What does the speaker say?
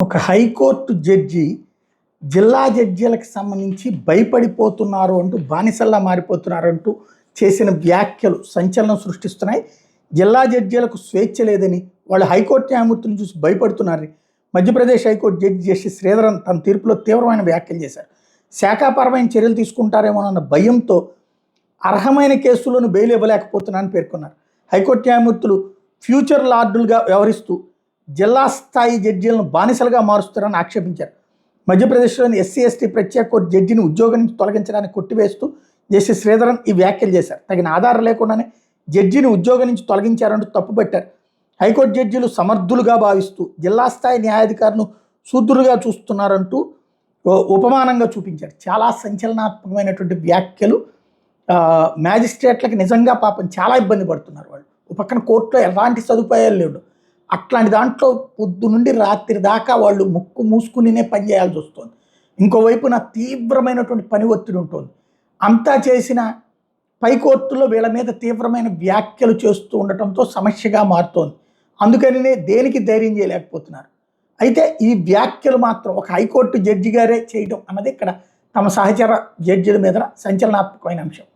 ఒక high court judge జిల్లా జడ్జీలకు సంబంధించి భయపడిపోతున్నారు అంటూ బానిసల్లా మారిపోతున్నారు అంటూ చేసిన వ్యాఖ్యలు సంచలనం సృష్టిస్తున్నాయి. జిల్లా జడ్జీలకు స్వేచ్ఛ లేదని వాళ్ళు హైకోర్టు న్యాయమూర్తిని చూసి భయపడుతున్నారు. Madhya Pradesh high court judge justice Sridharan తన తీర్పులో తీవ్రమైన వ్యాఖ్యలు చేశారు. శాఖాపరమైన చర్యలు తీసుకుంటారేమోనన్న భయంతో అర్హమైన కేసులను బెయిల్ ఇవ్వలేకపోతున్నారని పేర్కొన్నారు. హైకోర్టు న్యాయమూర్తులు ఫ్యూచర్ లార్డులుగా వ్యవహరిస్తూ జిల్లా స్థాయి జడ్జీలను బానిసలుగా మారుస్తారని ఆక్షేపించారు. మధ్యప్రదేశ్లోని ఎస్సీ ఎస్టీ ప్రత్యేక కోర్టు జడ్జిని ఉద్యోగం నుంచి తొలగించడానికి కొట్టివేస్తూ జస్టిస్ శ్రీధరన్ ఈ వ్యాఖ్యలు చేశారు. తగిన ఆధారం లేకుండానే జడ్జిని ఉద్యోగం నుంచి తొలగించారంటూ తప్పుపట్టారు. హైకోర్టు జడ్జీలు సమర్థులుగా భావిస్తూ జిల్లా స్థాయి న్యాయాధికారులను శూద్రులుగా చూస్తున్నారంటూ ఉపమానంగా చూపించారు. చాలా సంచలనాత్మకమైనటువంటి వ్యాఖ్యలు. మ్యాజిస్ట్రేట్లకి నిజంగా పాపం చాలా ఇబ్బంది పడుతున్నారు. వాళ్ళు ఒక పక్కన కోర్టులో ఎలాంటి సదుపాయాలు లేవు. అట్లాంటి దాంట్లో పొద్దు నుండి రాత్రి దాకా వాళ్ళు ముక్కు మూసుకునినే పని చేయాల్సి వస్తుంది. ఇంకోవైపున తీవ్రమైనటువంటి పని ఒత్తిడి ఉంటుంది. అంతా చేసిన పైకోర్టులో వీళ్ళ మీద తీవ్రమైన వ్యాఖ్యలు చేస్తూ ఉండటంతో సమస్యగా మారుతోంది. అందుకనినే దేనికి ధైర్యం చేయలేకపోతున్నారు. అయితే ఈ వ్యాఖ్యలు మాత్రం ఒక హైకోర్టు జడ్జి గారే చేయడం అన్నది ఇక్కడ తమ సహచర జడ్జిల మీద సంచలనాత్మకమైన అంశం.